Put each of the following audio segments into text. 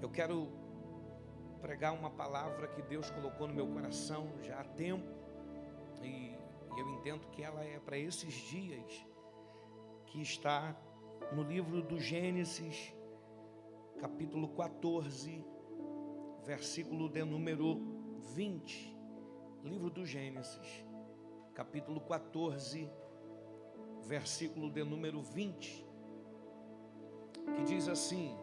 Eu quero pregar uma palavra que Deus colocou no meu coração já há tempo, e eu entendo que ela é para esses dias, que está no livro do Gênesis, capítulo 14, versículo de número 20. Livro do Gênesis, capítulo 14, versículo de número 20, que diz assim: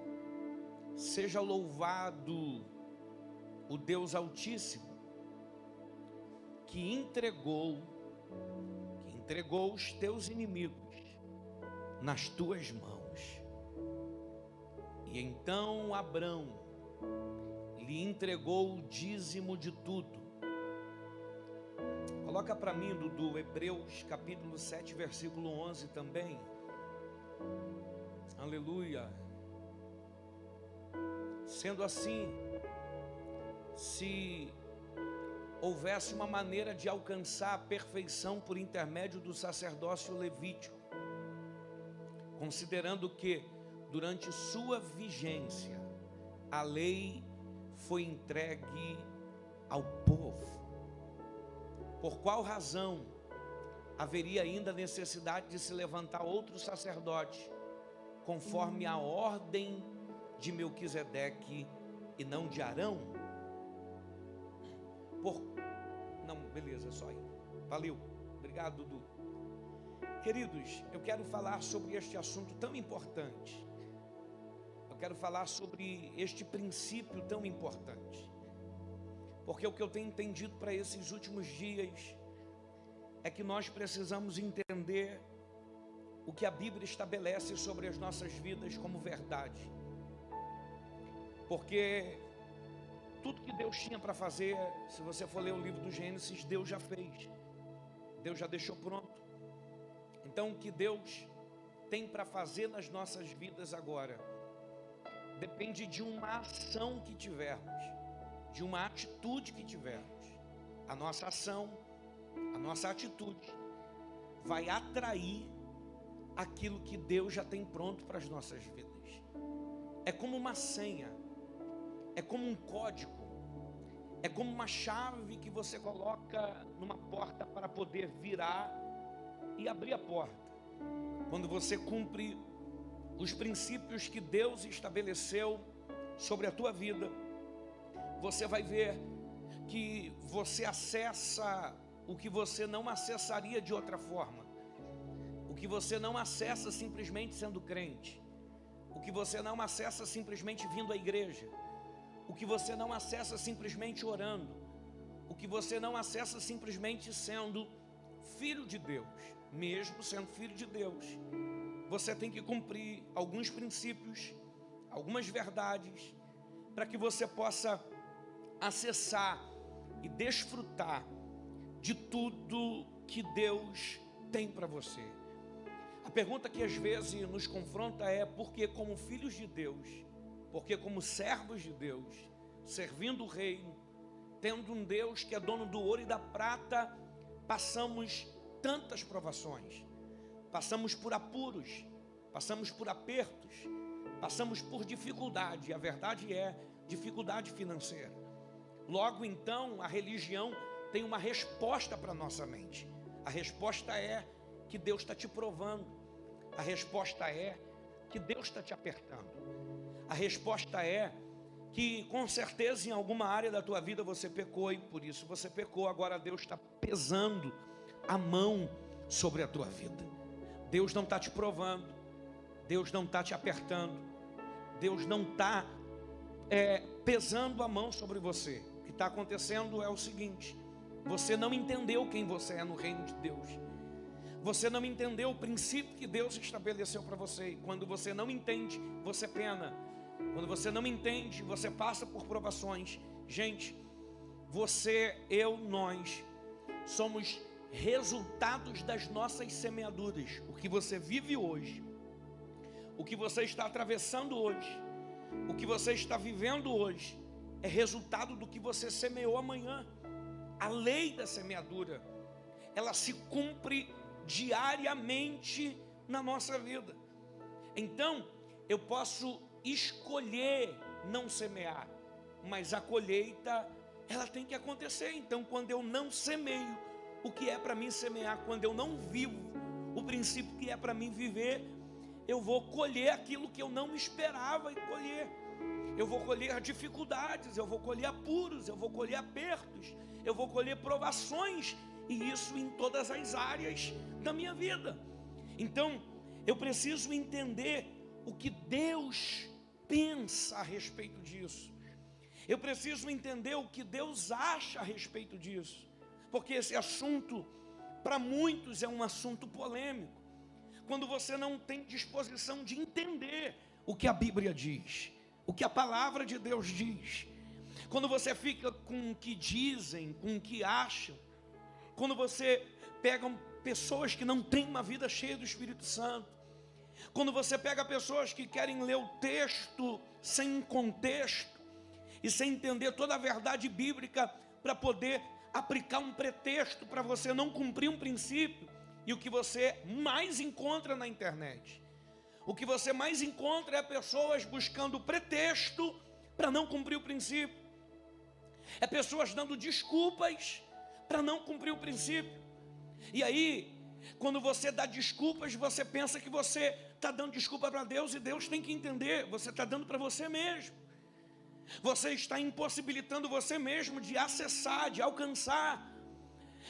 seja louvado o Deus Altíssimo, que entregou os teus inimigos nas tuas mãos. E então Abrão lhe entregou o dízimo de tudo. Coloca para mim, Dudu, Hebreus capítulo 7, versículo 11 também. Aleluia. Sendo assim, se houvesse uma maneira de alcançar a perfeição por intermédio do sacerdócio levítico, considerando que durante sua vigência a lei foi entregue ao povo, por qual razão haveria ainda necessidade de se levantar outro sacerdote, conforme a ordem de Melquisedeque e não de Arão? Não, beleza, só aí. Valeu, obrigado, Dudu. Queridos, eu quero falar sobre este assunto tão importante. Eu quero falar sobre este princípio tão importante, porque o que eu tenho entendido para esses últimos dias é que nós precisamos entender o que a Bíblia estabelece sobre as nossas vidas como verdade, porque tudo que Deus tinha para fazer, se você for ler o livro do Gênesis, Deus já fez, Deus já deixou pronto. Então o que Deus tem para fazer nas nossas vidas agora depende de uma ação que tivermos, de uma atitude que tivermos. A nossa ação, a nossa atitude vai atrair aquilo que Deus já tem pronto para as nossas vidas. É como uma senha, é como um código, é como uma chave que você coloca numa porta para poder virar e abrir a porta. Quando você cumpre os princípios que Deus estabeleceu sobre a tua vida, você vai ver que você acessa o que você não acessaria de outra forma, o que você não acessa simplesmente sendo crente, o que você não acessa simplesmente vindo à igreja, o que você não acessa simplesmente orando, o que você não acessa simplesmente sendo filho de Deus. Mesmo sendo filho de Deus, você tem que cumprir alguns princípios, algumas verdades, para que você possa acessar e desfrutar de tudo que Deus tem para você. A pergunta que às vezes nos confronta é: por que como filhos de Deus, porque como servos de Deus, servindo o reino, tendo um Deus que é dono do ouro e da prata, passamos tantas provações, passamos por apuros, passamos por apertos, passamos por dificuldade? A verdade é dificuldade financeira. Logo então a religião tem uma resposta para a nossa mente. A resposta é que Deus está te provando. A resposta é que Deus está te apertando. A resposta é que com certeza em alguma área da tua vida você pecou, e por isso você pecou. Agora Deus está pesando a mão sobre a tua vida. Deus não está te provando, Deus não está te apertando, Deus não está pesando a mão sobre você. O que está acontecendo é o seguinte: você não entendeu quem você é no reino de Deus. Você não entendeu o princípio que Deus estabeleceu para você. E quando você não entende, você pena. Quando você não entende, você passa por provações. Gente, você, eu, nós somos resultados das nossas semeaduras. O que você vive hoje, o que você está atravessando hoje, o que você está vivendo hoje, é resultado do que você semeou amanhã. A lei da semeadura, ela se cumpre diariamente na nossa vida. Então eu posso escolher não semear, mas a colheita, ela tem que acontecer. Então, quando eu não semeio o que é para mim semear, quando eu não vivo o princípio que é para mim viver, eu vou colher aquilo que eu não esperava colher. Eu vou colher dificuldades, eu vou colher apuros, eu vou colher apertos, eu vou colher provações, e isso em todas as áreas da minha vida. Então, eu preciso entender o que Deus pensa a respeito disso. Eu preciso entender o que Deus acha a respeito disso, porque esse assunto, para muitos, é um assunto polêmico. Quando você não tem disposição de entender o que a Bíblia diz, o que a palavra de Deus diz, quando você fica com o que dizem, com o que acham, quando você pega pessoas que não têm uma vida cheia do Espírito Santo, quando você pega pessoas que querem ler o texto sem contexto e sem entender toda a verdade bíblica para poder aplicar um pretexto para você não cumprir um princípio, e o que você mais encontra na internet, o que você mais encontra é pessoas buscando pretexto para não cumprir o princípio, é pessoas dando desculpas para não cumprir o princípio. E aí, quando você dá desculpas, você pensa que você está dando desculpa para Deus, e Deus tem que entender, você está dando para você mesmo. Você está impossibilitando você mesmo de acessar, de alcançar.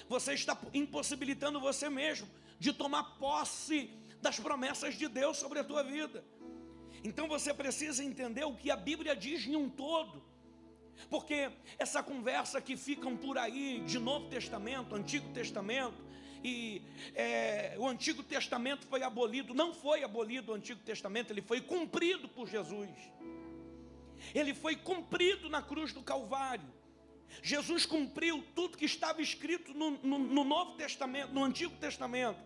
Você está impossibilitando você mesmo de tomar posse das promessas de Deus sobre a tua vida. Então você precisa entender o que a Bíblia diz em um todo. Porque essa conversa que ficam por aí de Novo Testamento, Antigo Testamento, e o Antigo Testamento foi abolido. Não foi abolido o Antigo Testamento, ele foi cumprido por Jesus. Ele foi cumprido na cruz do Calvário. Jesus cumpriu tudo que estava escrito no Novo Testamento, no Antigo Testamento.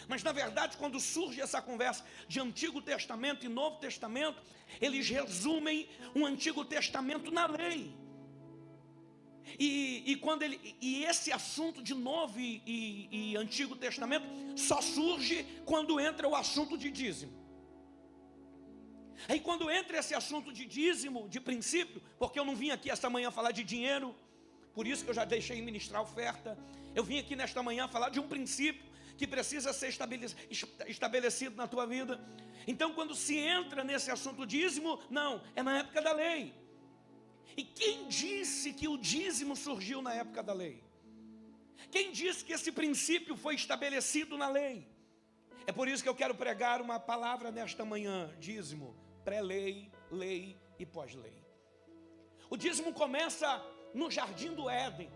Mas na verdade, quando surge essa conversa de Antigo Testamento e Novo Testamento, eles resumem o Antigo Testamento na lei. E esse assunto de Novo e Antigo Testamento só surge quando entra o assunto de dízimo. Aí quando entra esse assunto de dízimo, de princípio, porque eu não vim aqui esta manhã falar de dinheiro, por isso que eu já deixei ministrar a oferta, eu vim aqui nesta manhã falar de um princípio que precisa ser estabelecido na tua vida. Então quando se entra nesse assunto dízimo, não, é na época da lei. E quem disse que o dízimo surgiu na época da lei? Quem disse que esse princípio foi estabelecido na lei? É por isso que eu quero pregar uma palavra nesta manhã: dízimo, pré-lei, lei e pós-lei. O dízimo começa no jardim do Éden.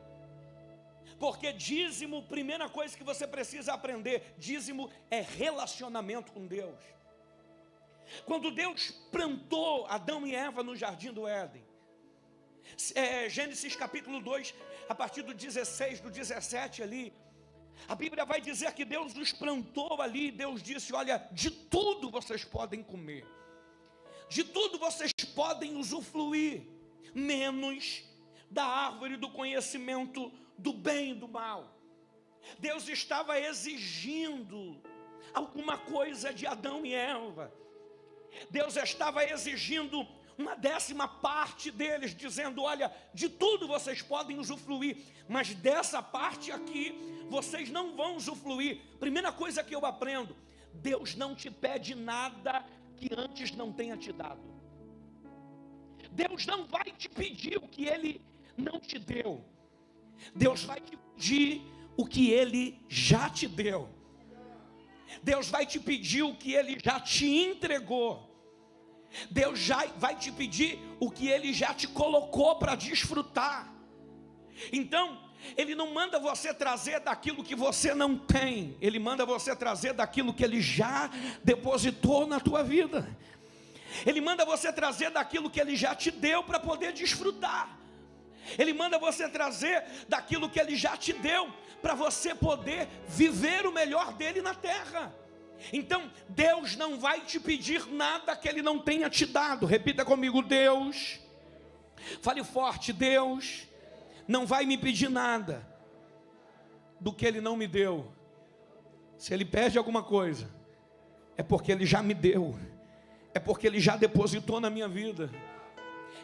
Porque dízimo, primeira coisa que você precisa aprender, dízimo é relacionamento com Deus. Quando Deus plantou Adão e Eva no jardim do Éden, Gênesis capítulo 2, a partir do 16, do 17 ali, a Bíblia vai dizer que Deus nos plantou ali. Deus disse: olha, de tudo vocês podem comer, de tudo vocês podem usufruir, menos da árvore do conhecimento do bem e do mal. Deus estava exigindo alguma coisa de Adão e Eva. Deus estava exigindo uma 10ª deles, dizendo: olha, de tudo vocês podem usufruir, mas dessa parte aqui vocês não vão usufruir. Primeira coisa que eu aprendo: Deus não te pede nada que antes não tenha te dado. Deus não vai te pedir o que Ele não te deu. Deus vai te pedir o que Ele já te deu. Deus vai te pedir o que Ele já te entregou. Deus já vai te pedir o que Ele já te colocou para desfrutar. Então, Ele não manda você trazer daquilo que você não tem. Ele manda você trazer daquilo que Ele já depositou na tua vida. Ele manda você trazer daquilo que Ele já te deu para poder desfrutar. Ele manda você trazer daquilo que Ele já te deu para você poder viver o melhor dEle na terra. Então, Deus não vai te pedir nada que Ele não tenha te dado. Repita comigo: Deus, fale forte, Deus não vai me pedir nada do que Ele não me deu. Se Ele pede alguma coisa, é porque Ele já me deu, é porque Ele já depositou na minha vida.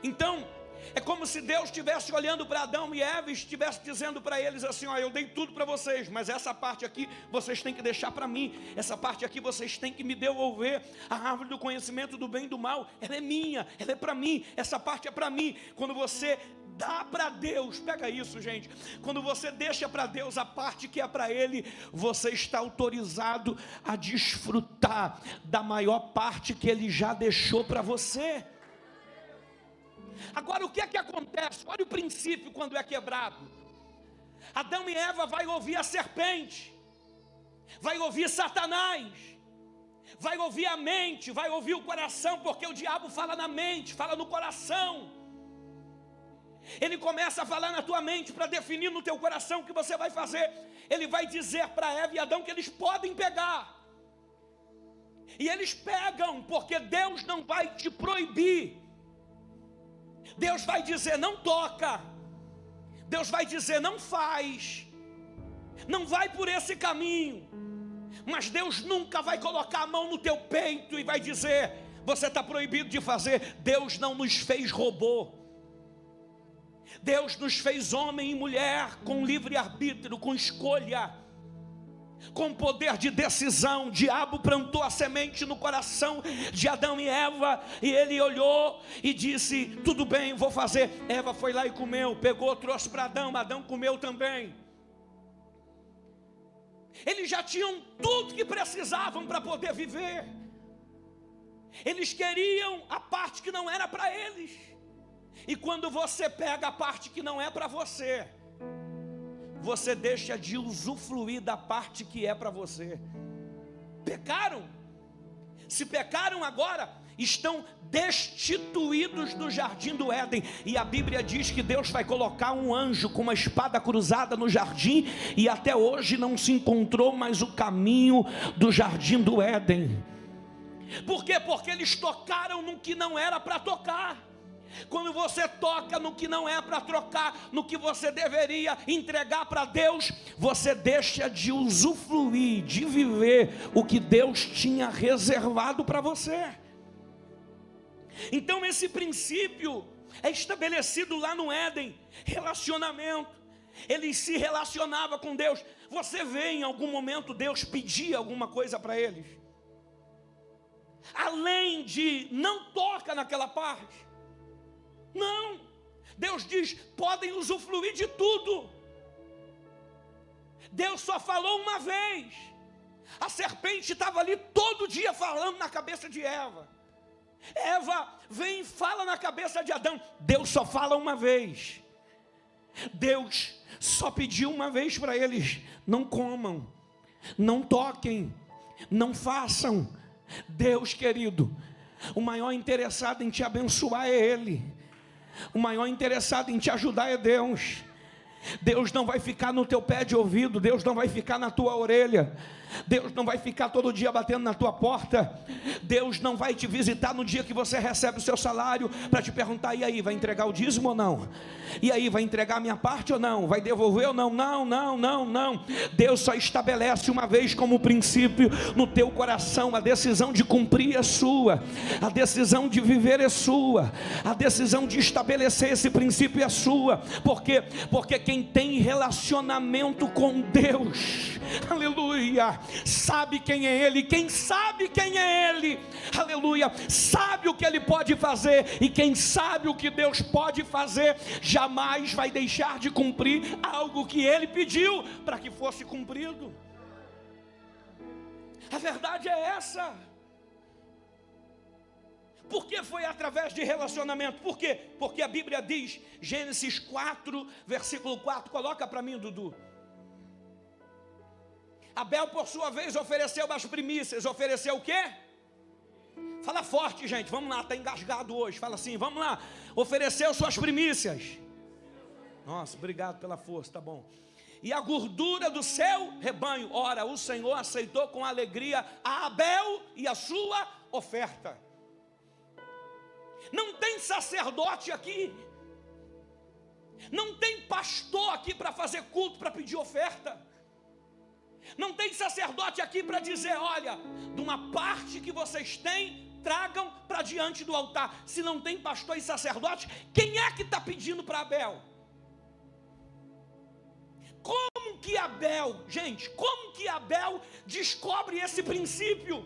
Então, é como se Deus estivesse olhando para Adão e Eva e estivesse dizendo para eles assim: ó, eu dei tudo para vocês, mas essa parte aqui vocês têm que deixar para mim, essa parte aqui vocês têm que me devolver. A árvore do conhecimento do bem e do mal, ela é minha, ela é para mim, essa parte é para mim. Quando você dá para Deus, pega isso, gente, quando você deixa para Deus a parte que é para Ele, você está autorizado a desfrutar da maior parte que Ele já deixou para você. Agora, o que é que acontece? Olha o princípio quando é quebrado. Adão e Eva vai ouvir a serpente, vai ouvir Satanás, vai ouvir a mente, vai ouvir o coração, porque o diabo fala na mente, fala no coração. Ele começa a falar na tua mente para definir no teu coração o que você vai fazer. Ele vai dizer para Eva e Adão que eles podem pegar. E eles pegam, porque Deus não vai te proibir. Deus vai dizer: não toca. Deus vai dizer: não faz. Não vai por esse caminho. Mas Deus nunca vai colocar a mão no teu peito e vai dizer: você está proibido de fazer. Deus não nos fez robô. Deus nos fez homem e mulher com livre-arbítrio, com escolha, com poder de decisão. O diabo plantou a semente no coração de Adão e Eva, e ele olhou e disse: tudo bem, vou fazer. Eva foi lá e comeu, pegou, trouxe para Adão, Adão comeu também. Eles já tinham tudo que precisavam para poder viver. Eles queriam a parte que não era para eles. E quando você pega a parte que não é para você, você deixa de usufruir da parte que é para você. Pecaram. Se pecaram agora, estão destituídos do jardim do Éden. E a Bíblia diz que Deus vai colocar um anjo com uma espada cruzada no jardim, e até hoje não se encontrou mais o caminho do jardim do Éden. Por quê? Porque eles tocaram no que não era para tocar. Quando você toca no que não é para trocar, no que você deveria entregar para Deus, você deixa de usufruir, de viver o que Deus tinha reservado para você. Então esse princípio é estabelecido lá no Éden. Relacionamento. Eles se relacionavam com Deus. Você vê em algum momento Deus pedir alguma coisa para eles? Além de não toca naquela parte. Não, Deus diz: podem usufruir de tudo. Deus só falou uma vez. A serpente estava ali todo dia falando na cabeça de Eva. Eva vem e fala na cabeça de Adão. Deus só fala uma vez. Deus só pediu uma vez para eles: não comam, não toquem, não façam. Deus, querido, o maior interessado em te abençoar é Ele. O maior interessado em te ajudar é Deus. Deus não vai ficar no teu pé de ouvido. Deus não vai ficar na tua orelha. Deus não vai ficar todo dia batendo na tua porta. Deus não vai te visitar no dia que você recebe o seu salário para te perguntar: e aí, vai entregar o dízimo ou não? E aí, vai entregar a minha parte ou não? Vai devolver ou não? Não, não, não, não. Deus só estabelece uma vez como princípio no teu coração. A decisão de cumprir é sua, a decisão de viver é sua, a decisão de estabelecer esse princípio é sua. Por quê? Porque quem tem relacionamento com Deus, aleluia, sabe quem é Ele. Quem sabe quem é Ele, aleluia, sabe o que Ele pode fazer. E quem sabe o que Deus pode fazer, jamais vai deixar de cumprir algo que Ele pediu para que fosse cumprido. A verdade é essa. Por que foi através de relacionamento? Por quê? Porque a Bíblia diz, Gênesis 4, versículo 4, coloca para mim, Dudu. Abel, por sua vez, ofereceu as primícias. Ofereceu o quê? Fala forte, gente, vamos lá, está engasgado hoje. Fala assim, vamos lá. Ofereceu suas primícias. Nossa, obrigado pela força, tá bom. E a gordura do seu rebanho. Ora, o Senhor aceitou com alegria a Abel e a sua oferta. Não tem sacerdote aqui, não tem pastor aqui para fazer culto, para pedir oferta. Não tem sacerdote aqui para dizer: olha, de uma parte que vocês têm, tragam para diante do altar. Se não tem pastor e sacerdote, quem é que está pedindo para Abel? Como que Abel, gente, como que Abel descobre esse princípio?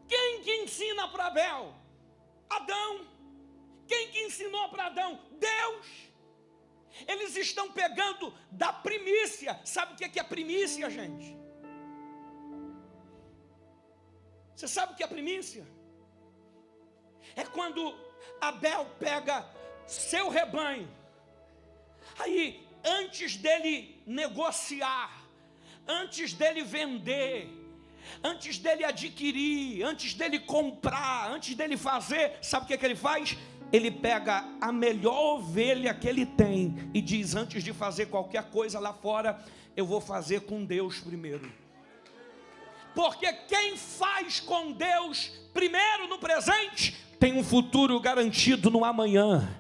Quem que ensina para Abel? Adão. Quem que ensinou para Adão? Deus. Eles estão pegando da primícia. Sabe o que é primícia, gente? Você sabe o que é primícia? É quando Abel pega seu rebanho. Aí, antes dele negociar, antes dele vender, antes dele adquirir, antes dele comprar, antes dele fazer, sabe o que ele faz? Ele pega a melhor ovelha que ele tem e diz: antes de fazer qualquer coisa lá fora, eu vou fazer com Deus primeiro. Porque quem faz com Deus primeiro no presente, tem um futuro garantido no amanhã.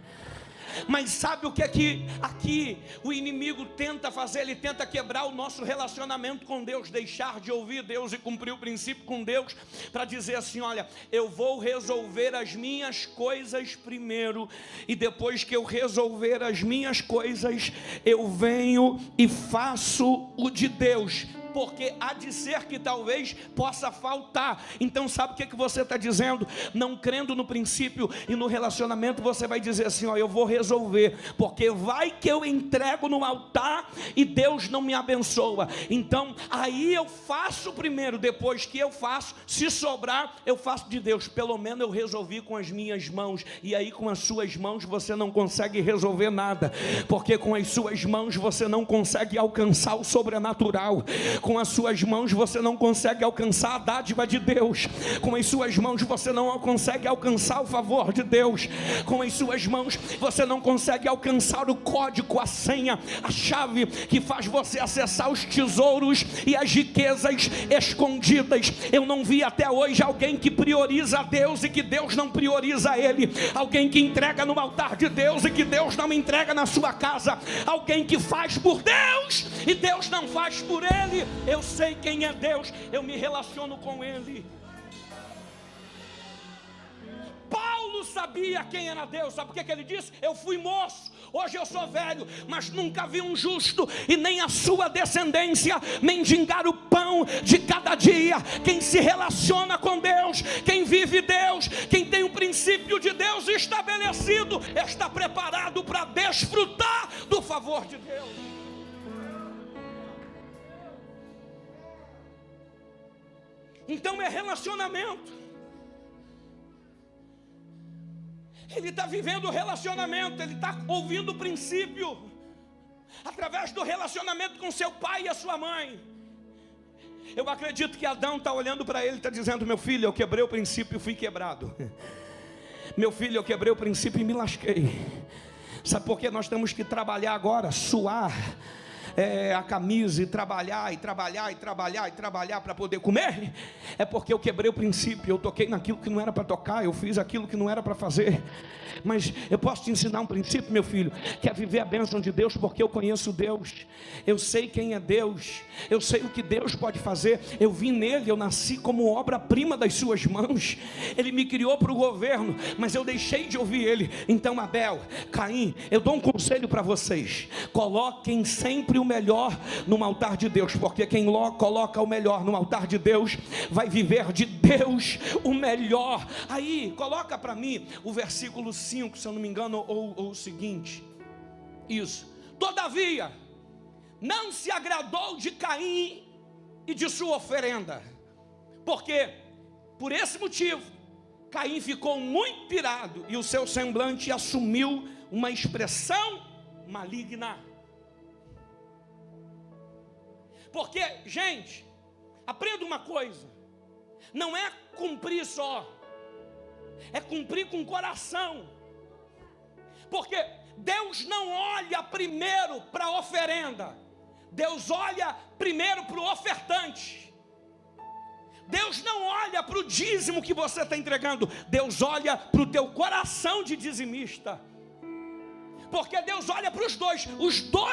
Mas sabe o que é que aqui o inimigo tenta fazer? Ele tenta quebrar o nosso relacionamento com Deus, deixar de ouvir Deus e cumprir o princípio com Deus, para dizer assim: olha, eu vou resolver as minhas coisas primeiro, e depois que eu resolver as minhas coisas, eu venho e faço o de Deus. Porque há de ser que talvez possa faltar. Então sabe o que você está dizendo? Não crendo no princípio e no relacionamento, você vai dizer assim: ó, eu vou resolver, porque vai que eu entrego no altar e Deus não me abençoa. Então aí eu faço primeiro, depois que eu faço, se sobrar, eu faço de Deus. Pelo menos eu resolvi com as minhas mãos. E aí com as suas mãos você não consegue resolver nada, porque com as suas mãos você não consegue alcançar o sobrenatural. Com as suas mãos você não consegue alcançar a dádiva de Deus. Com as suas mãos você não consegue alcançar o favor de Deus. Com as suas mãos você não consegue alcançar o código, a senha, a chave que faz você acessar os tesouros e as riquezas escondidas. Eu não vi até hoje alguém que prioriza a Deus e que Deus não prioriza ele. Alguém que entrega no altar de Deus e que Deus não entrega na sua casa. Alguém que faz por Deus e Deus não faz por ele. Eu sei quem é Deus, eu me relaciono com Ele. Paulo sabia quem era Deus. Sabe por que ele disse? Eu fui moço, hoje eu sou velho, mas nunca vi um justo e nem a sua descendência mendigar o pão de cada dia. Quem se relaciona com Deus, quem vive Deus, quem tem o princípio de Deus estabelecido, está preparado para desfrutar do favor de Deus. Então é relacionamento. Ele está vivendo o relacionamento, ele está ouvindo o princípio, através do relacionamento com seu pai e a sua mãe. Eu acredito que Adão está olhando para ele e está dizendo: meu filho, eu quebrei o princípio e fui quebrado. Meu filho, eu quebrei o princípio e me lasquei. Sabe por que nós temos que trabalhar agora, suar a camisa e trabalhar para poder comer? É porque eu quebrei o princípio, eu toquei naquilo que não era para tocar, eu fiz aquilo que não era para fazer. Mas eu posso te ensinar um princípio, meu filho, que é viver a bênção de Deus, porque eu conheço Deus, eu sei quem é Deus, eu sei o que Deus pode fazer. Eu vim nele, eu nasci como obra-prima das suas mãos. Ele me criou para o governo, mas eu deixei de ouvir ele. Então Abel, Caim, eu dou um conselho para vocês: coloquem sempre o melhor no altar de Deus, porque quem coloca o melhor no altar de Deus vai viver de Deus o melhor. Aí coloca para mim o versículo 5, se eu não me engano, ou o seguinte, isso: todavia não se agradou de Caim e de sua oferenda, porque por esse motivo Caim ficou muito irado e o seu semblante assumiu uma expressão maligna. Porque, gente, aprenda uma coisa: não é cumprir só, é cumprir com o coração. Porque Deus não olha primeiro para a oferenda, Deus olha primeiro para o ofertante. Deus não olha para o dízimo que você está entregando, Deus olha para o teu coração de dizimista. Porque Deus olha para os dois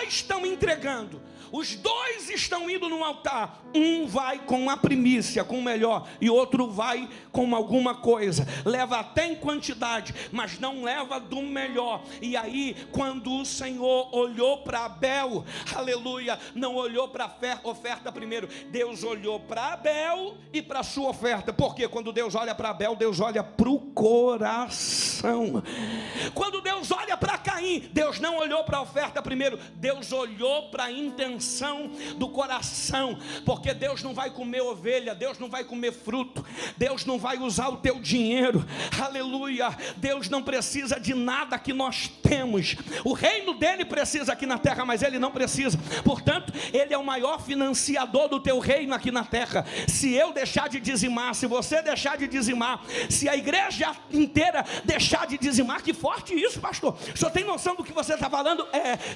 estão entregando, os dois estão indo no altar. Um vai com a primícia, com o melhor, e outro vai com alguma coisa, leva até em quantidade, mas não leva do melhor. E aí, quando o Senhor olhou para Abel, aleluia, não olhou para a oferta primeiro, Deus olhou para Abel e para a sua oferta. Porque quando Deus olha para Abel, Deus olha para o coração. Quando Deus olha para Caim, Deus não olhou para a oferta primeiro, Deus olhou para a intenção do coração. Porque Deus não vai comer ovelha, Deus não vai comer fruto, Deus não vai usar o teu dinheiro, aleluia. Deus não precisa de nada que nós temos. O reino dele precisa aqui na terra, mas ele não precisa. Portanto, ele é o maior financiador do teu reino aqui na terra. Se eu deixar de dizimar, se você deixar de dizimar, se a igreja inteira deixar de dizimar, que forte isso, pastor. O senhor tem noção do que você está falando?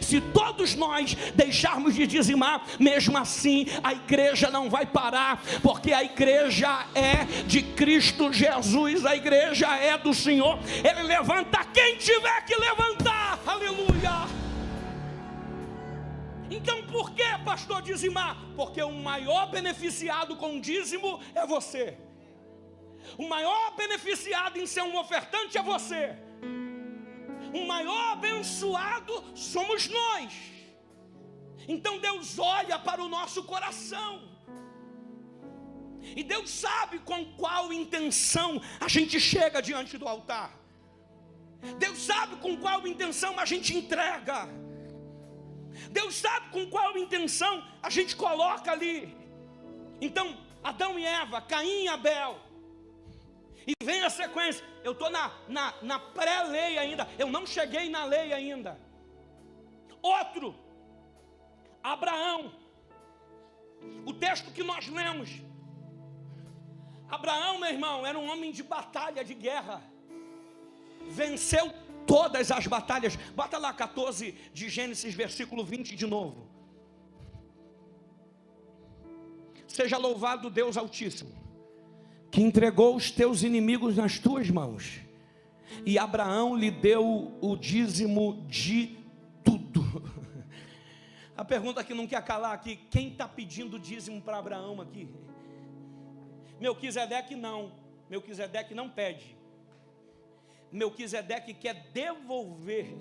Se todos nós deixarmos de dizimar, mesmo assim a igreja não vai parar, porque a igreja é de Cristo Jesus, a igreja é do Senhor. Ele levanta quem tiver que levantar, aleluia. Então por que, pastor, dizimar? Porque o maior beneficiado com o dízimo é você. O maior beneficiado em ser um ofertante é você. O maior abençoado somos nós. Então Deus olha para o nosso coração, e Deus sabe com qual intenção a gente chega diante do altar. Deus sabe com qual intenção a gente entrega. Deus sabe com qual intenção a gente coloca ali. Então, Adão e Eva, Caim e Abel, e vem a sequência. Eu estou na pré-lei ainda, eu não cheguei na lei ainda. Outro, Abraão. O texto que nós lemos, Abraão, meu irmão, era um homem de batalha, de guerra. Venceu todas as batalhas. Bota lá 14 de Gênesis, versículo 20 de novo. Seja louvado Deus Altíssimo, que entregou os teus inimigos nas tuas mãos. E Abraão lhe deu o dízimo de tudo. A pergunta que não quer calar aqui: quem está pedindo dízimo para Abraão aqui? Melquisedeque não. Melquisedeque não pede. Melquisedeque quer devolver,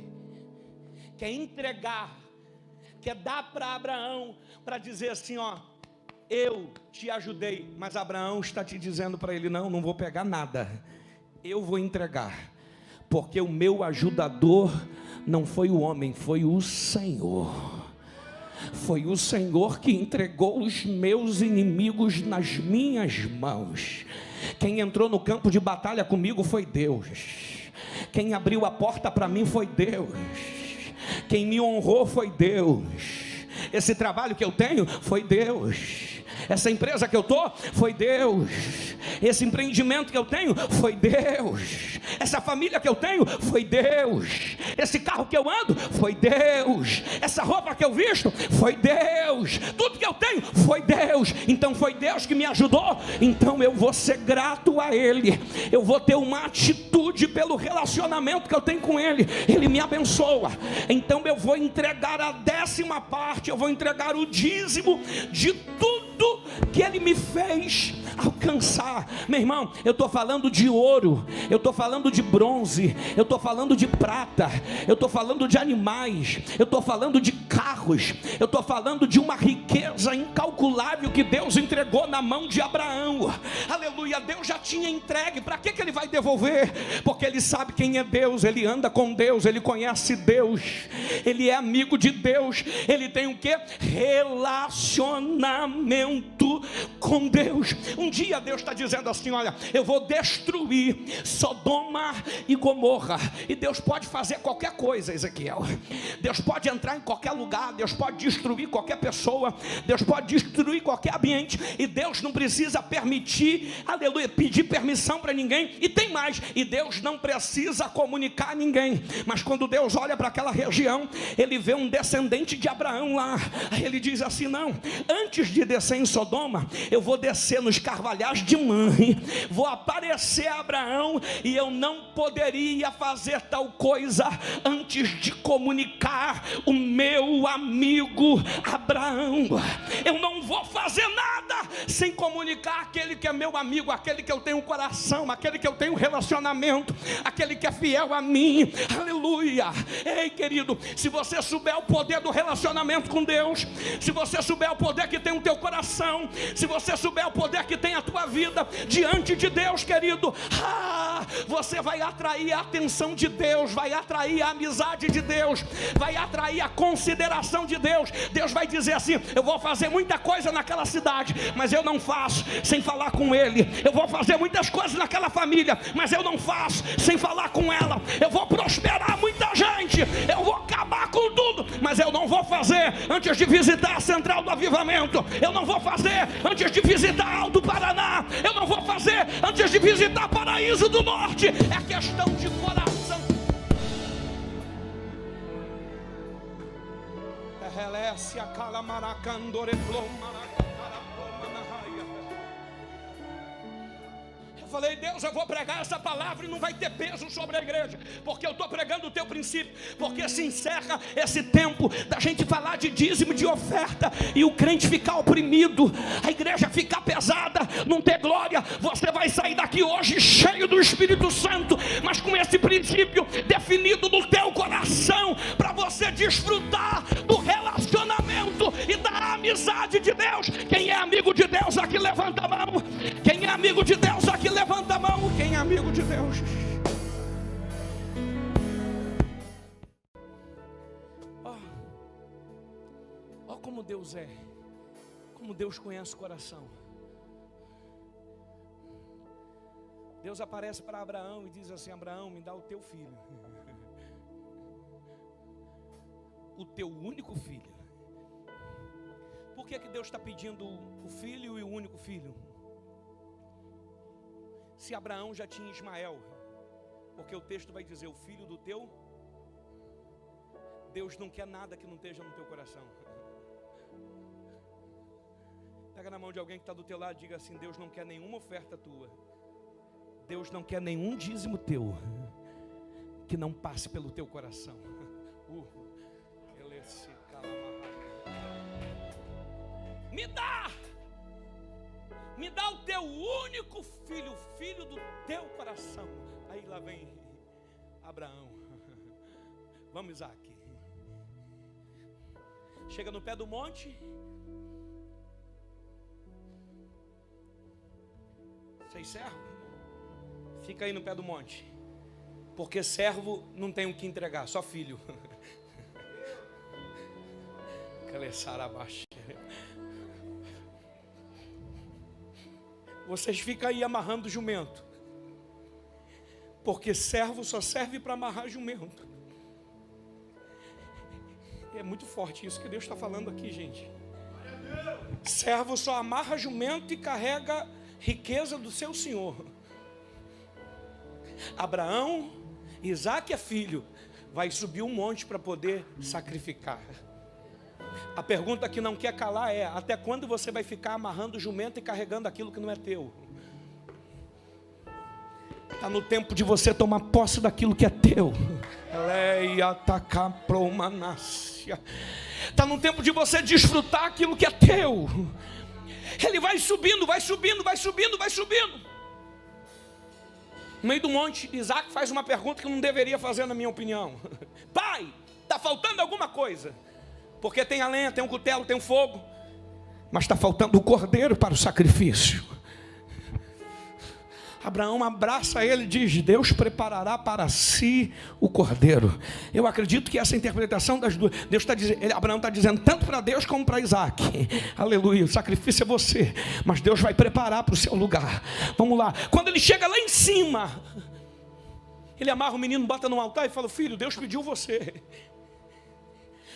quer entregar, quer dar para Abraão, para dizer assim: ó, eu te ajudei. Mas Abraão está te dizendo para ele: não vou pegar nada, eu vou entregar, porque o meu ajudador não foi o homem, foi o Senhor. Foi o Senhor que entregou os meus inimigos nas minhas mãos. Quem entrou no campo de batalha comigo foi Deus. Quem abriu a porta para mim foi Deus. Quem me honrou foi Deus. Esse trabalho que eu tenho foi Deus. Essa empresa que eu estou foi Deus. Esse empreendimento que eu tenho foi Deus. Essa família que eu tenho foi Deus. Esse carro que eu ando foi Deus. Essa roupa que eu visto foi Deus. Tudo que eu tenho foi Deus. Então foi Deus que me ajudou. Então eu vou ser grato a Ele. Eu vou ter uma atitude pelo relacionamento que eu tenho com Ele. Ele me abençoa. Então eu vou entregar a 10ª parte. Eu vou entregar o dízimo de tudo que Ele me fez alcançar. Meu irmão, eu estou falando de ouro, eu estou falando de bronze, eu estou falando de prata, eu estou falando de animais, eu estou falando de carros, eu estou falando de uma riqueza incalculável que Deus entregou na mão de Abraão. Aleluia. Deus já tinha entregue. Para que Ele vai devolver? Porque Ele sabe quem é Deus, Ele anda com Deus, Ele conhece Deus, Ele é amigo de Deus. Ele tem o que? Relacionamento com Deus. Um dia Deus está dizendo assim: olha, eu vou destruir Sodoma e Gomorra. E Deus pode fazer qualquer coisa, Ezequiel. Deus pode entrar em qualquer lugar, Deus pode destruir qualquer pessoa, Deus pode destruir qualquer ambiente, e Deus não precisa permitir, aleluia, pedir permissão para ninguém. E tem mais, e Deus não precisa comunicar a ninguém. Mas quando Deus olha para aquela região, Ele vê um descendente de Abraão lá. Aí Ele diz assim: não, antes de descer em Sodoma, eu vou descer nos carvalhais de mãe, vou aparecer a Abraão, e eu não poderia fazer tal coisa antes de comunicar o meu amigo Abraão. Eu não vou fazer nada sem comunicar aquele que é meu amigo, aquele que eu tenho coração, aquele que eu tenho relacionamento, aquele que é fiel a mim. Aleluia. Ei, querido, se você souber o poder do relacionamento com Deus, se você souber o poder que tem o teu coração, se você souber o poder que tem a tua vida diante de Deus, querido, você vai atrair a atenção de Deus, vai atrair a amizade de Deus, vai atrair a consideração de Deus. Deus vai dizer assim: eu vou fazer muita coisa naquela cidade, mas eu não faço sem falar com ele. Eu vou fazer muitas coisas naquela família, mas eu não faço sem falar com ela. Eu vou prosperar muita gente, eu vou acabar com tudo, mas eu não vou fazer antes de visitar a Central do Avivamento. Eu não vou fazer antes de visitar Alto Paraná. Eu não vou fazer antes de visitar Paraíso do Norte. É questão de coração. Eu falei: Deus, eu vou pregar essa palavra e não vai ter peso sobre a igreja, porque eu estou pregando o teu princípio, porque se encerra esse tempo da gente falar de dízimo, de oferta, e o crente ficar oprimido, a igreja ficar pesada, não ter glória. Você vai sair daqui hoje cheio do Espírito Santo, mas com esse princípio definido no teu coração, para você desfrutar do relacionamento e da amizade de Deus. Quem é amigo de Deus aqui, levanta a mão. Quem é amigo de Deus aqui, levanta a mão. Quem é amigo de Deus? Ó como Deus é, como Deus conhece o coração. Deus aparece para Abraão e diz assim: Abraão, me dá o teu filho, o teu único filho. Por que Deus está pedindo o filho e o único filho? Se Abraão já tinha Ismael, porque o texto vai dizer: o filho do teu. Deus não quer nada que não esteja no teu coração. Pega na mão de alguém que está do teu lado e diga assim: Deus não quer nenhuma oferta tua, Deus não quer nenhum dízimo teu que não passe pelo teu coração. Me dá o teu único filho, o filho do teu coração. Aí lá vem Abraão. Vamos, Isaac. Chega no pé do monte. Vocês servos? Fica aí no pé do monte, porque servo não tem o que entregar, só filho. Vocês ficam aí amarrando o jumento, porque servo só serve para amarrar jumento. É muito forte isso que Deus está falando aqui, gente. Servo só amarra jumento e carrega riqueza do seu senhor. Abraão, Isaac é filho, vai subir um monte para poder sacrificar. A pergunta que não quer calar é: até quando você vai ficar amarrando o jumento e carregando aquilo que não é teu? Está no tempo de você tomar posse daquilo que é teu. Está no tempo de você desfrutar aquilo que é teu. Ele vai subindo, vai subindo, vai subindo, vai subindo. No meio do monte, Isaac faz uma pergunta que não deveria fazer, na minha opinião. Pai, está faltando alguma coisa? Porque tem a lenha, tem um cutelo, tem um fogo, mas está faltando o cordeiro para o sacrifício. Abraão abraça ele e diz: Deus preparará para si o cordeiro. Eu acredito que essa interpretação das duas, Deus está dizendo, Abraão está dizendo tanto para Deus como para Isaac. Aleluia, o sacrifício é você, mas Deus vai preparar para o seu lugar. Vamos lá. Quando ele chega lá em cima, ele amarra o menino, bota no altar e fala: filho, Deus pediu você.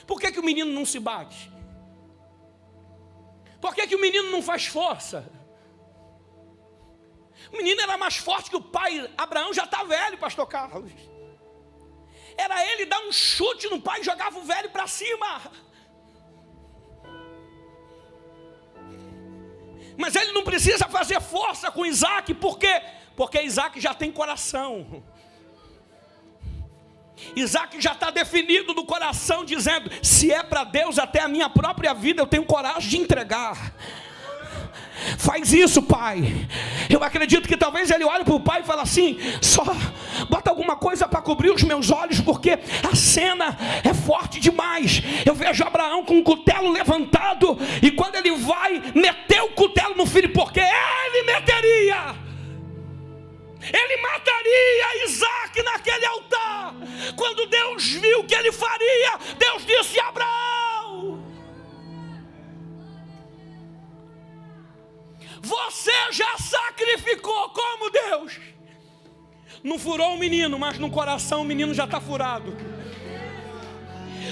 Por que o menino não se bate? Por que o menino não faz força? O menino era mais forte que o pai. Abraão já está velho, pastor Carlos. Era ele dar um chute no pai e jogava o velho para cima. Mas ele não precisa fazer força com Isaac, por quê? Porque Isaac já tem coração. Isaac já está definido no coração, dizendo: se é para Deus, até a minha própria vida eu tenho coragem de entregar. Faz isso, pai. Eu acredito que talvez ele olhe para o pai e fale assim: só bota alguma coisa para cobrir os meus olhos, porque a cena é forte demais. Eu vejo Abraão com o cutelo levantado, e quando ele vai meter o cutelo no filho, porque ele meteria, ele mataria Isaac naquele altar. Quando Deus viu o que ele faria, Deus disse: Abraão, você já sacrificou. Como Deus? Não furou o menino, mas no coração o menino já está furado.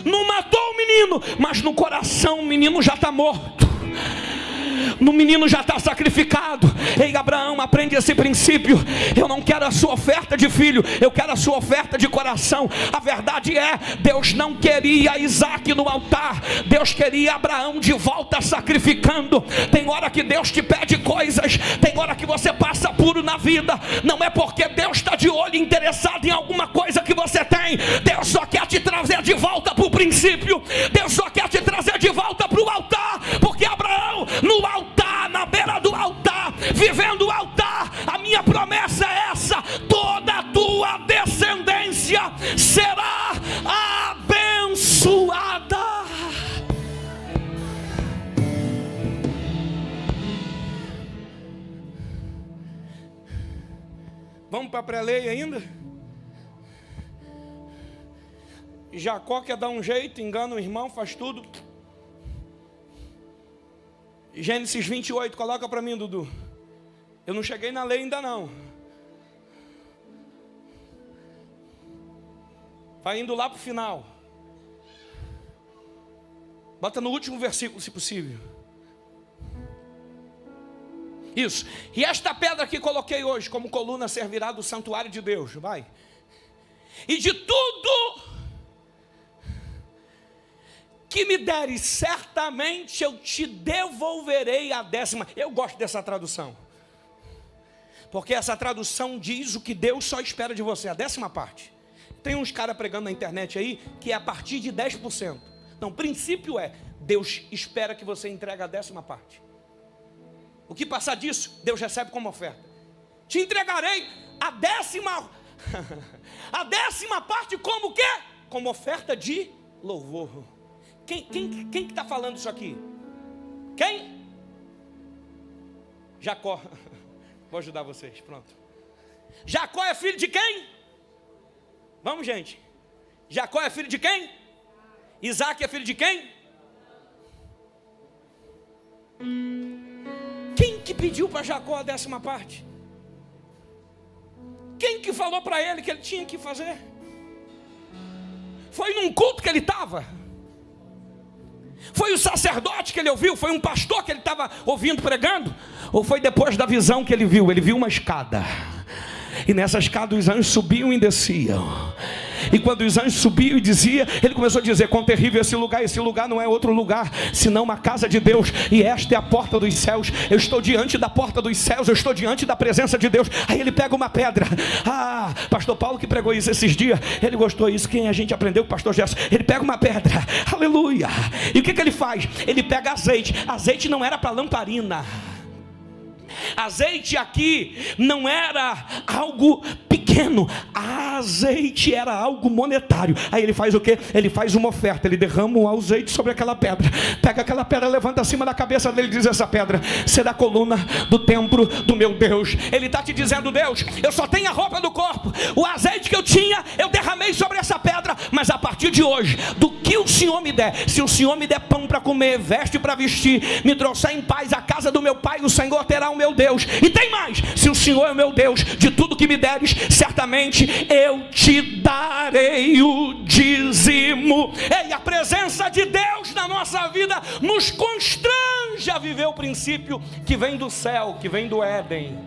Não matou o menino, mas no coração o menino já está morto. No menino já está sacrificado. Ei, Abraão, aprende esse princípio. Eu não quero a sua oferta de filho, eu quero a sua oferta de coração. A verdade é, Deus não queria Isaac no altar, Deus queria Abraão de volta sacrificando. Tem hora que Deus te pede coisas, tem hora que você passa apuro na vida. Não é porque Deus está de olho interessado em alguma coisa que você tem. Deus só quer te trazer de volta para o princípio. Deus só quer te trazer de volta para o altar. Porque Abraão, no altar, na beira do altar, vivendo o altar, a minha promessa é essa: toda a tua descendência será abençoada. Vamos para a pré-lei ainda? Jacó quer dar um jeito, engana o irmão, faz tudo. Gênesis 28, coloca para mim, Dudu. Eu não cheguei na lei ainda não. Vai indo lá para o final. Bota no último versículo, se possível. Isso. E esta pedra que coloquei hoje como coluna servirá do santuário de Deus. Vai. E de tudo que me deres, certamente eu te devolverei a 10ª. Eu gosto dessa tradução, porque essa tradução diz o que Deus só espera de você, a 10ª parte. Tem uns caras pregando na internet aí que é a partir de 10%. Não, o princípio é: Deus espera que você entregue a 10ª parte. O que passar disso, Deus recebe como oferta. Te entregarei a 10ª a 10ª parte como o quê? Como oferta de louvor. Quem que está falando isso aqui? Quem? Jacó. Vou ajudar vocês, pronto. Jacó é filho de quem? Vamos, gente. Jacó é filho de quem? Isaac é filho de quem? Quem que pediu para Jacó a 10ª parte? Quem que falou para ele que ele tinha que fazer? Foi num culto que ele estava? Foi o sacerdote que ele ouviu? Foi um pastor que ele estava ouvindo pregando? Ou foi depois da visão que ele viu? Ele viu uma escada, e nessa escada os anjos subiam e desciam. E quando os anjos subiam e diziam, ele começou a dizer: quão terrível esse lugar não é outro lugar, senão uma casa de Deus, e esta é a porta dos céus. Eu estou diante da porta dos céus, eu estou diante da presença de Deus. Aí ele pega uma pedra. Pastor Paulo que pregou isso esses dias, ele gostou disso, quem a gente aprendeu com o pastor Gerson. Ele pega uma pedra, aleluia. E o que ele faz? Ele pega azeite. Azeite não era para lamparina. Azeite aqui não era algo pequeno, azeite era algo monetário. Aí ele faz o quê? Ele faz uma oferta, ele derrama o azeite sobre aquela pedra, pega aquela pedra, levanta acima da cabeça dele e diz: essa pedra será a coluna do templo do meu Deus. Ele está te dizendo: Deus, eu só tenho a roupa do corpo, o azeite que eu tinha eu derramei sobre essa pedra, mas a partir de hoje, do que o Senhor me der, se o Senhor me der pão para comer, veste para vestir, me trouxer em paz à casa do meu pai, o Senhor terá o meu Deus. E tem mais: se o Senhor é o meu Deus, de tudo que me deres, certamente eu te darei o dízimo. Ei, a presença de Deus na nossa vida nos constrange a viver o princípio que vem do céu, que vem do Éden.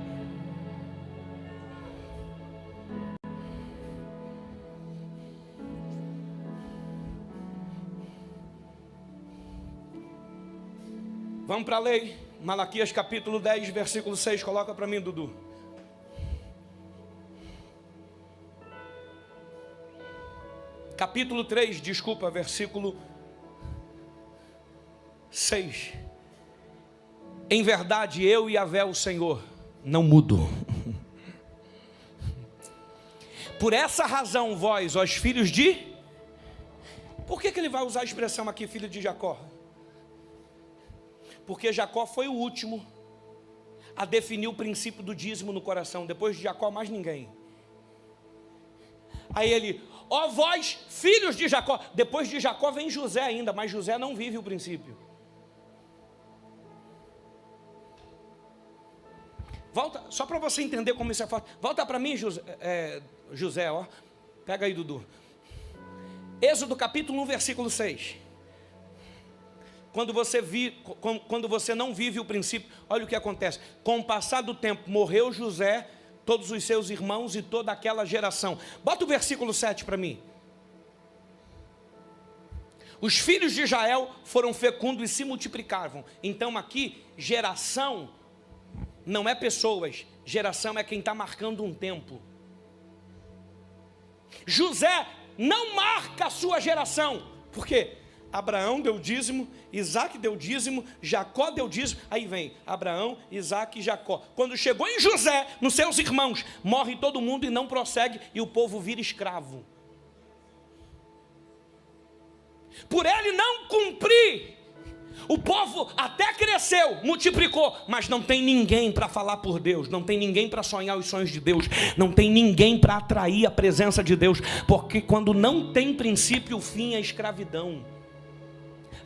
Vamos para a lei. Malaquias capítulo 10, versículo 6, coloca para mim, Dudu. Capítulo 3, desculpa, versículo 6. Em verdade, eu e Yahvé, o Senhor, não mudo. Por essa razão, vós, os filhos de... Por que ele vai usar a expressão aqui, filho de Jacó? Porque Jacó foi o último a definir o princípio do dízimo no coração. Depois de Jacó, mais ninguém. Aí ele, ó vós, filhos de Jacó. Depois de Jacó vem José ainda, mas José não vive o princípio. Volta, só para você entender como isso é fácil. Volta para mim, José, ó. Pega aí, Dudu. Êxodo capítulo 1, versículo 6. Quando você não vive o princípio, olha o que acontece. Com o passar do tempo, morreu José, todos os seus irmãos e toda aquela geração. Bota o versículo 7 para mim. Os filhos de Israel foram fecundos e se multiplicavam. Então aqui, geração não é pessoas, geração é quem está marcando um tempo. José não marca a sua geração. Por quê? Abraão deu dízimo, Isaac deu dízimo, Jacó deu dízimo. Aí vem Abraão, Isaac e Jacó. Quando chegou em José, nos seus irmãos, morre todo mundo e não prossegue, e o povo vira escravo. Por ele não cumprir, o povo até cresceu, multiplicou, mas não tem ninguém para falar por Deus, não tem ninguém para sonhar os sonhos de Deus, não tem ninguém para atrair a presença de Deus, porque quando não tem princípio, o fim é escravidão.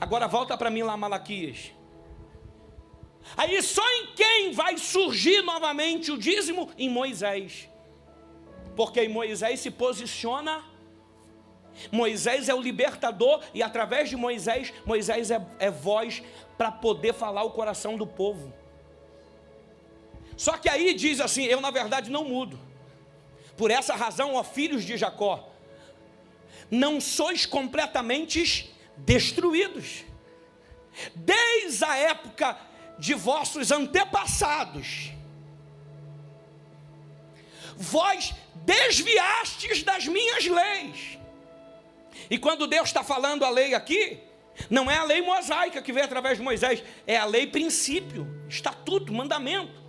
Agora volta para mim lá, Malaquias. Aí só em quem vai surgir novamente o dízimo? Em Moisés, porque em Moisés se posiciona. Moisés é o libertador, e através de Moisés é voz para poder falar o coração do povo. Só que aí diz assim, eu na verdade não mudo. Por essa razão, ó filhos de Jacó, não sois completamente destruídos. Desde a época de vossos antepassados, vós desviastes das minhas leis. E quando Deus está falando a lei aqui, não é a lei mosaica que veio através de Moisés, é a lei princípio, estatuto, mandamento.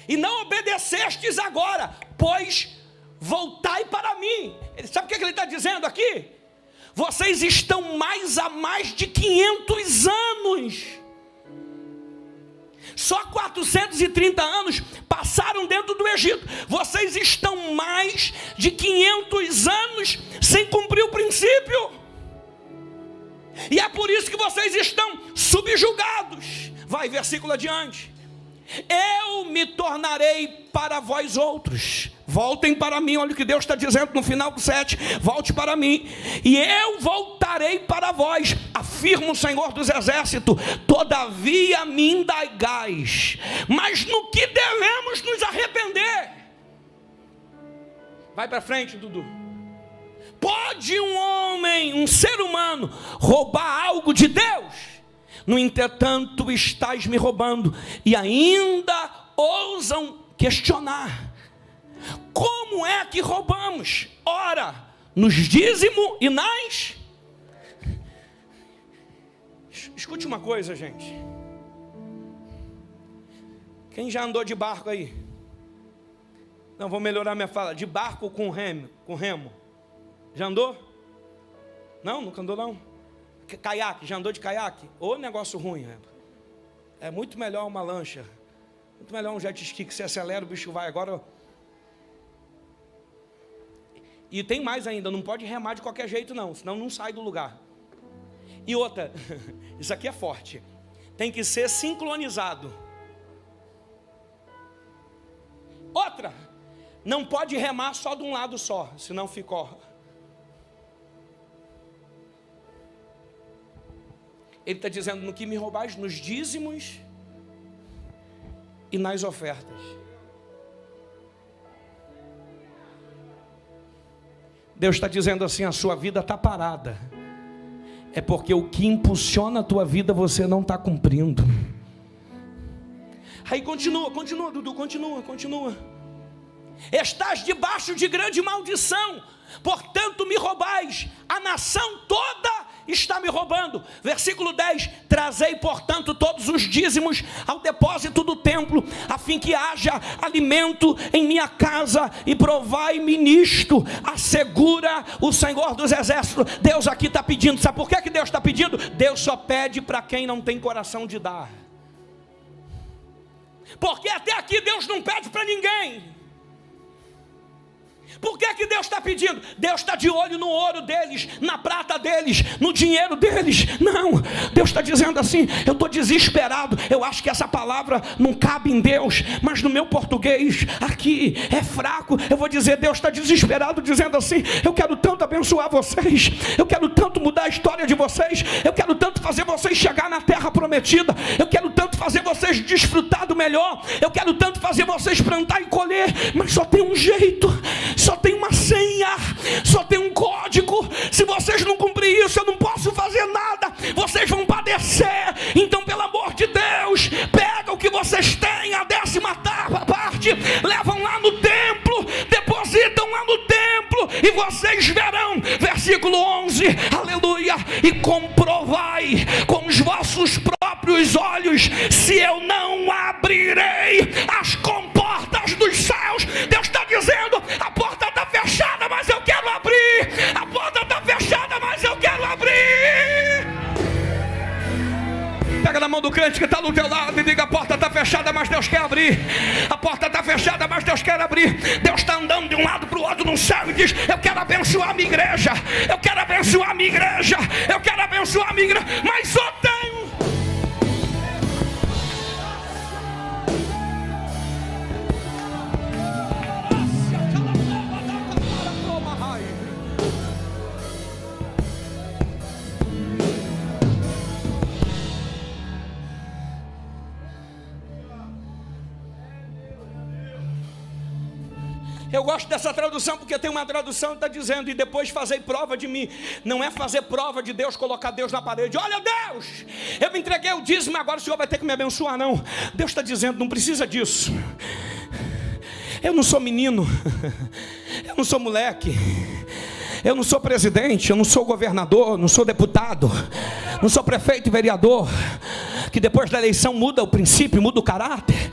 E não obedecestes agora, pois voltai para mim. Sabe o que ele está dizendo aqui? Vocês estão há mais de 500 anos. Só 430 anos passaram dentro do Egito. Vocês estão mais de 500 anos sem cumprir o princípio. E é por isso que vocês estão subjugados. Vai, versículo adiante. Eu me tornarei para vós outros. Voltem para mim, olha o que Deus está dizendo no final do 7. Volte para mim, e eu voltarei para vós, afirma o Senhor dos Exércitos. Todavia me indagais, mas no que devemos nos arrepender? Vai para frente, Dudu. Pode um homem, um ser humano, roubar algo de Deus? No entretanto, estáis me roubando, e ainda ousam questionar. Como é que roubamos? Ora, nos dízimo e nas... Escute uma coisa, gente. Quem já andou de barco aí? Não, vou melhorar minha fala. De barco com remo. Já andou? Não, nunca andou não. Caiaque, já andou de caiaque? Ô negócio ruim, é muito melhor uma lancha. Muito melhor um jet ski que você acelera, o bicho vai. Agora... E tem mais ainda, não pode remar de qualquer jeito não, senão não sai do lugar. E outra, isso aqui é forte, tem que ser sincronizado. Outra, não pode remar só de um lado só, senão ficou. Ele está dizendo, no que me roubais, nos dízimos e nas ofertas. Deus está dizendo assim, a sua vida está parada. É porque o que impulsiona a tua vida você não está cumprindo. Aí continua, Dudu, continua. Estás debaixo de grande maldição, portanto me roubais, a nação toda está me roubando. Versículo 10, trazei portanto todos os dízimos ao depósito do templo, a fim que haja alimento em minha casa, e provai-me nisto, assegura o Senhor dos Exércitos. Deus aqui está pedindo, sabe por que Deus está pedindo? Deus só pede para quem não tem coração de dar, porque até aqui Deus não pede para ninguém. Por que Deus está pedindo? Deus está de olho no ouro deles, na prata deles, no dinheiro deles. Não, Deus está dizendo assim: eu estou desesperado. Eu acho que essa palavra não cabe em Deus, mas no meu português aqui é fraco. Eu vou dizer: Deus está desesperado, dizendo assim: eu quero tanto abençoar vocês, eu quero tanto mudar a história de vocês, eu quero tanto fazer vocês chegar na terra prometida, eu quero tanto fazer vocês desfrutar do melhor, eu quero tanto fazer vocês plantar e colher, mas só tem um jeito, só tem uma senha, só tem um código. Se vocês não cumprirem isso, eu não posso fazer nada, vocês vão padecer. Então, pelo amor de Deus, pega o que vocês têm, a 10ª parte, levam lá no templo, depositam lá no templo, e vocês verão, versículo 11, aleluia, e comprovai com os vossos próprios olhos, se eu não abrirei as comportas dos céus. Deus está dizendo: a porta está fechada, mas eu quero abrir. A porta está fechada, mas eu quero abrir. Pega na mão do crente que está do teu lado e diga: a porta está fechada, mas Deus quer abrir. A porta está fechada, mas Deus quer abrir. Deus está andando de um lado para o outro no céu e diz: eu quero abençoar a minha igreja, eu quero abençoar a minha igreja, eu quero abençoar a minha igreja, mas só tenho. Eu gosto dessa tradução porque tem uma tradução que está dizendo: e depois fazei prova de mim. Não é fazer prova de Deus, colocar Deus na parede. Olha, Deus, eu me entreguei o dízimo, agora o Senhor vai ter que me abençoar. Não, Deus está dizendo: não precisa disso. Eu não sou menino, eu não sou moleque, eu não sou presidente, eu não sou governador, não sou deputado, não sou prefeito e vereador, que depois da eleição muda o princípio, muda o caráter.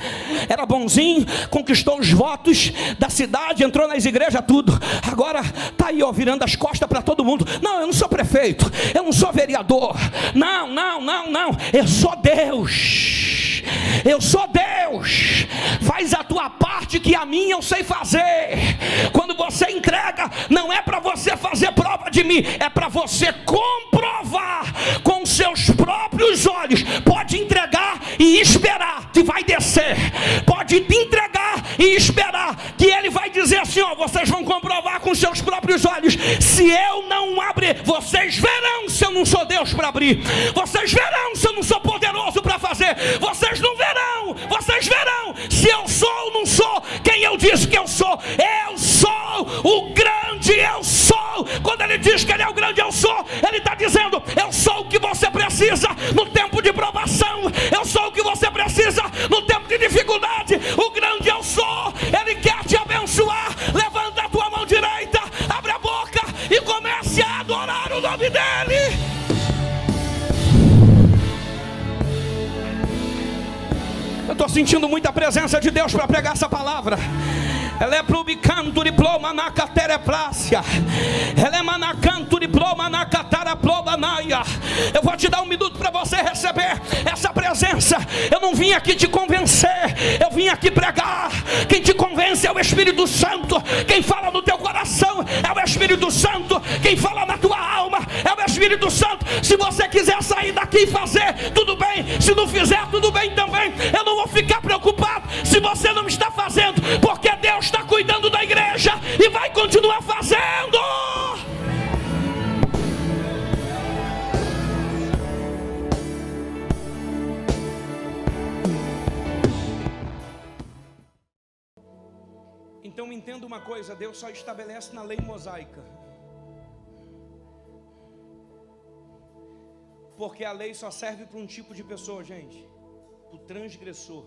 Era bonzinho, conquistou os votos da cidade, entrou nas igrejas, tudo. Agora está aí, ó, virando as costas para todo mundo. Não, eu não sou prefeito, eu não sou vereador. Não, eu sou Deus. Eu sou Deus. Faz a tua parte, que a minha eu sei fazer. Quando você entrega, não é para você fazer prova de mim, é para você comprovar com seus próprios olhos. Pode entregar e esperar que vai descer. Pode entregar e esperar que ele vai dizer assim: ó, vocês vão comprovar com seus próprios olhos. Se eu não abrir, vocês verão se eu não sou Deus para abrir. Vocês verão se eu não sou poderoso para fazer. Vocês não verão, vocês verão se eu sou ou não sou quem eu disse que eu sou. Eu sou o grande eu sou. Quando ele diz que ele é o grande eu sou, ele está dizendo: eu sou o que você precisa no tempo de provação, eu sou o que você precisa no tempo de dificuldade. O grande eu sou, ele quer te abençoar. Levanta a tua mão direita, abre a boca e comece a adorar o nome dele. Eu estou sentindo muita presença de Deus para pregar essa palavra. Ela é plubicanto diploma na catereplácia. Ela é manacanto diploma na cataraplobanaia. Eu vou te dar 1 minuto para você receber essa presença. Eu não vim aqui te convencer, eu vim aqui pregar. Quem te convence é o Espírito Santo. Quem fala no teu coração é o Espírito Santo. Quem fala na tua alma é o Espírito Santo. Se você quiser sair daqui e fazer, tudo bem. Se não fizer, tudo bem também. Eu não vou ficar preocupado se você não está fazendo, porque Deus está cuidando da igreja e vai continuar fazendo. Então entenda uma coisa: Deus só estabelece na lei mosaica, porque a lei só serve para um tipo de pessoa, gente, para o transgressor.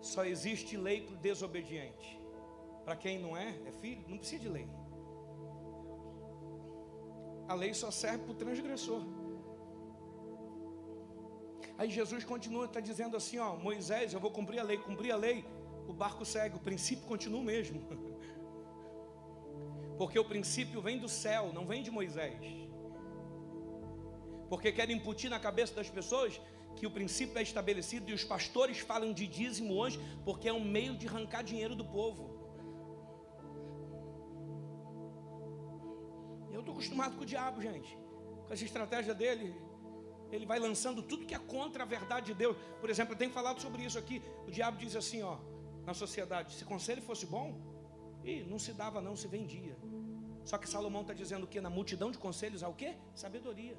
Só existe lei para o desobediente. Para quem não é filho, não precisa de lei. A lei só serve para o transgressor. Aí Jesus continua, está dizendo assim, ó, Moisés, eu vou cumprir a lei, o barco segue, o princípio continua o mesmo. Porque o princípio vem do céu, não vem de Moisés. Porque querem incutir na cabeça das pessoas que o princípio é estabelecido, e os pastores falam de dízimo hoje, porque é um meio de arrancar dinheiro do povo. Eu estou acostumado com o diabo, gente, com essa estratégia dele. Ele vai lançando tudo que é contra a verdade de Deus. Por exemplo, eu tenho falado sobre isso aqui. O diabo diz assim, ó, na sociedade: se conselho fosse bom, não se dava não, se vendia. Só que Salomão está dizendo o quê? Na multidão de conselhos há o quê? Sabedoria.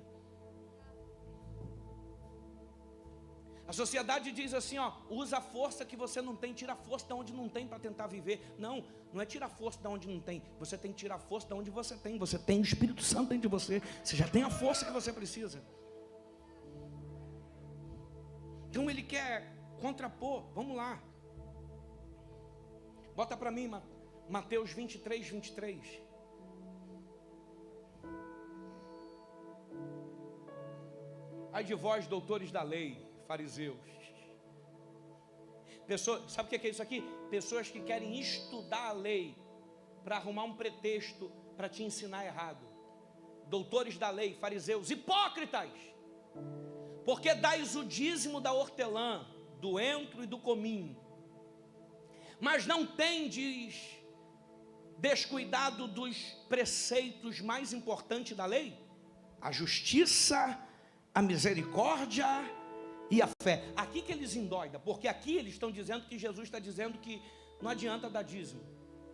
A sociedade diz assim, ó, usa a força que você não tem, tira a força de onde não tem para tentar viver. Não, não é tirar a força de onde não tem. Você tem que tirar a força de onde você tem. Você tem o Espírito Santo dentro de você. Você já tem a força que você precisa. Então ele quer contrapor. Vamos lá. Bota para mim Mateus 23, 23. Ai de vós, doutores da lei, fariseus. Pessoas, sabe o que é isso aqui? Pessoas que querem estudar a lei para arrumar um pretexto para te ensinar errado. Doutores da lei, fariseus, hipócritas, porque dais o dízimo da hortelã, do entro e do cominho, mas não tendes descuidado dos preceitos mais importantes da lei: a justiça, a misericórdia e a fé. Aqui que eles endoidam, porque aqui eles estão dizendo que Jesus está dizendo que não adianta dar dízimo,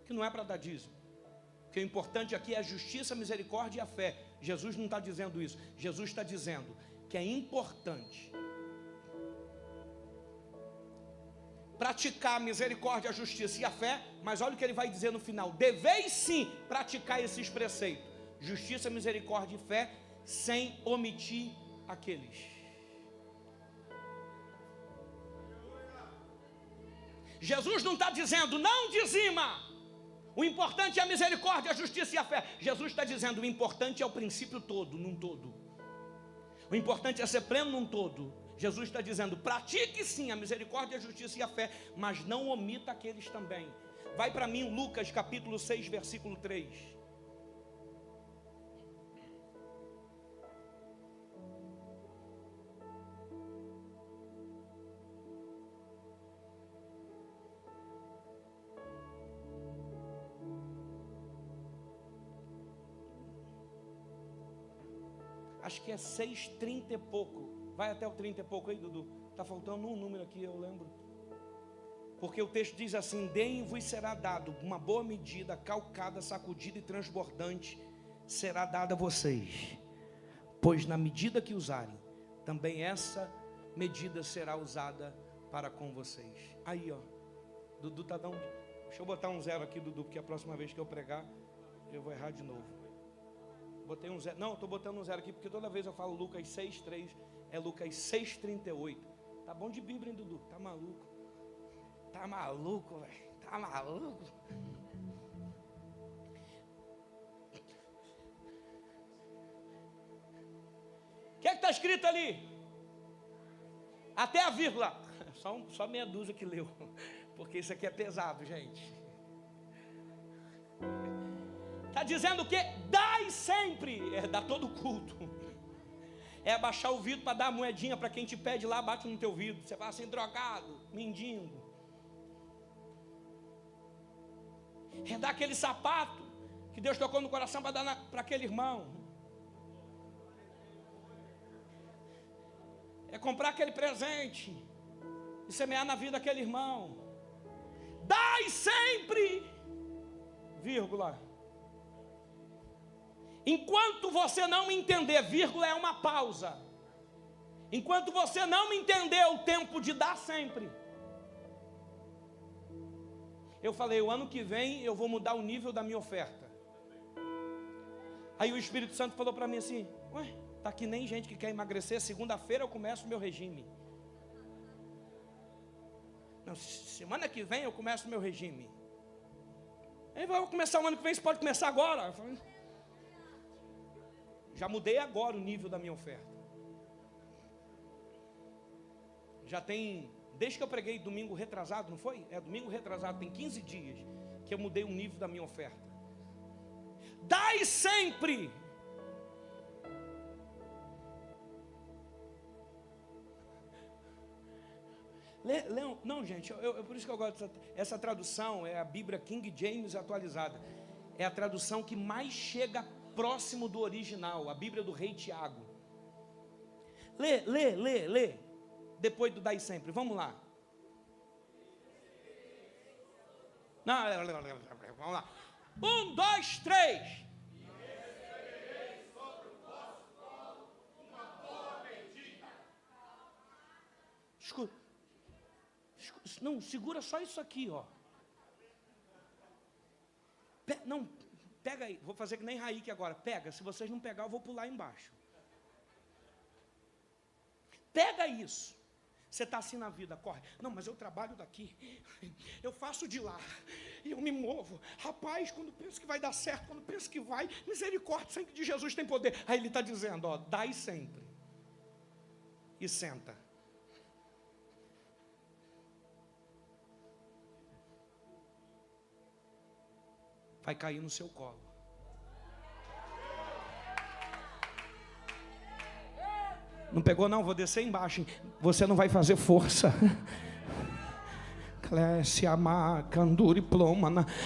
que não é para dar dízimo, que o importante aqui é a justiça, a misericórdia e a fé. Jesus não está dizendo isso. Jesus está dizendo que é importante praticar a misericórdia, a justiça e a fé, mas olha o que ele vai dizer no final: deveis sim praticar esses preceitos, justiça, misericórdia e fé, sem omitir aqueles. Jesus não está dizendo não dizima, o importante é a misericórdia, a justiça e a fé. Jesus está dizendo o importante é o princípio todo, num todo. O importante é ser pleno num todo. Jesus está dizendo: pratique sim a misericórdia, a justiça e a fé, mas não omita aqueles também. Vai para mim Lucas capítulo 6, versículo 3. Acho que é 6:30 e pouco. Vai até o 30 e pouco aí, Dudu. Está faltando um número aqui, eu lembro. Porque o texto diz assim: deem-vos será dado uma boa medida, calcada, sacudida e transbordante, será dada a vocês. Pois na medida que usarem, também essa medida será usada para com vocês. Aí, ó, Dudu está dando. Deixa eu botar um 0 aqui, Dudu, porque a próxima vez que eu pregar, eu vou errar de novo. Botei um 0. Não, estou botando um 0 aqui, porque toda vez eu falo Lucas 6:3, é Lucas 6:38. Tá bom de Bíblia, hein, Dudu? Tá maluco? Tá maluco, velho? Tá maluco? O que está escrito ali? Até a vírgula. Só meia dúzia que leu, porque isso aqui é pesado, gente. Está dizendo o quê? Dai sempre. Dá todo culto. É abaixar o vidro para dar a moedinha para quem te pede lá, bate no teu vidro. Você fala assim: drogado, mendigo. É dar aquele sapato que Deus tocou no coração para dar para aquele irmão. É comprar aquele presente e semear na vida daquele irmão. Dai sempre, vírgula. Enquanto você não entender, vírgula é uma pausa. Enquanto você não entender o tempo de dar sempre. Eu falei: o ano que vem eu vou mudar o nível da minha oferta. Aí o Espírito Santo falou para mim assim: ué, tá que nem gente que quer emagrecer, segunda-feira eu começo o meu regime. Não, semana que vem eu começo o meu regime. Aí vai começar o ano que vem, você pode começar agora. Eu falei, já mudei agora o nível da minha oferta. Já tem, desde que eu preguei domingo retrasado, não foi? Domingo retrasado, tem 15 dias que eu mudei o nível da minha oferta. Dai sempre. Não, gente, por isso que eu gosto essa tradução, é a Bíblia King James atualizada. É a tradução que mais chega próximo do original, a Bíblia do Rei Tiago. Lê. Depois do dai sempre, vamos lá. Não, vamos lá. 1, 2, 3. Escuta. Não, segura só isso aqui, ó. Não, pega aí. Vou fazer que nem Raíque agora. Pega, se vocês não pegar, eu vou pular embaixo. Pega isso. Você está assim na vida, corre. Não, mas eu trabalho daqui, eu faço de lá, e eu me movo. Rapaz, quando penso que vai dar certo, quando penso que vai, misericórdia, o sangue de Jesus tem poder. Aí ele está dizendo, ó, dai sempre. E senta. Vai cair no seu colo. Não pegou não? Vou descer embaixo. Você não vai fazer força.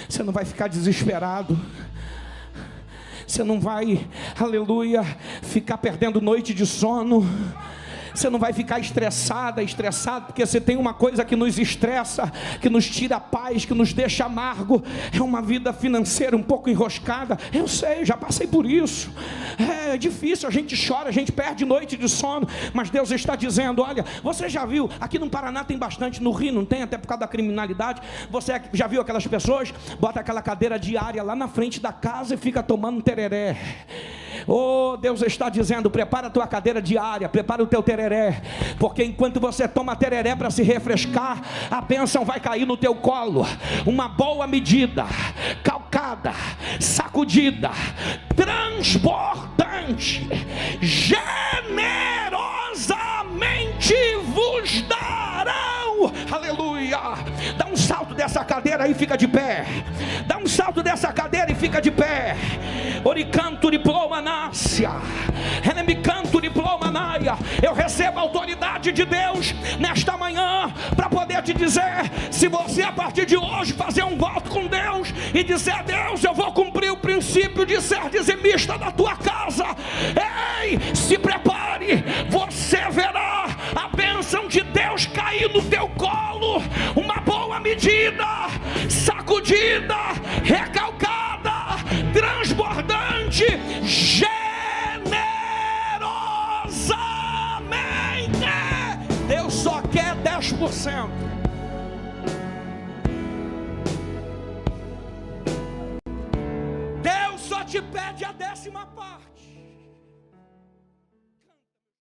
Você não vai ficar desesperado. Você não vai, aleluia, ficar perdendo noite de sono. Você não vai ficar estressado, porque você tem uma coisa que nos estressa, que nos tira a paz, que nos deixa amargo. É uma vida financeira um pouco enroscada. Eu sei, já passei por isso. É difícil, a gente chora, a gente perde noite de sono. Mas Deus está dizendo, olha, você já viu, aqui no Paraná tem bastante, no Rio não tem, até por causa da criminalidade. Você já viu aquelas pessoas, bota aquela cadeira diária lá na frente da casa e fica tomando tereré. Oh, Deus está dizendo, prepara a tua cadeira diária, prepara o teu tereré, porque enquanto você toma tereré para se refrescar, a bênção vai cair no teu colo, uma boa medida, calcada, sacudida, transbordante, generosamente vos darão, aleluia. Dá um salto dessa cadeira e fica de pé, dá um salto dessa cadeira e fica de pé. Oricanto diplomanácia, enemicanto diplomanaia. Eu recebo a autoridade de Deus nesta manhã para poder te dizer, se você a partir de hoje fazer um voto com Deus e dizer a Deus, eu vou cumprir o princípio de ser dizimista da tua casa, ei, se prepare, você verá a bênção de Deus cair no teu colo, uma boa medida, sacudida, recalcada, transbordante, generosamente. Deus só quer 10%. Deus só te pede a 10ª parte.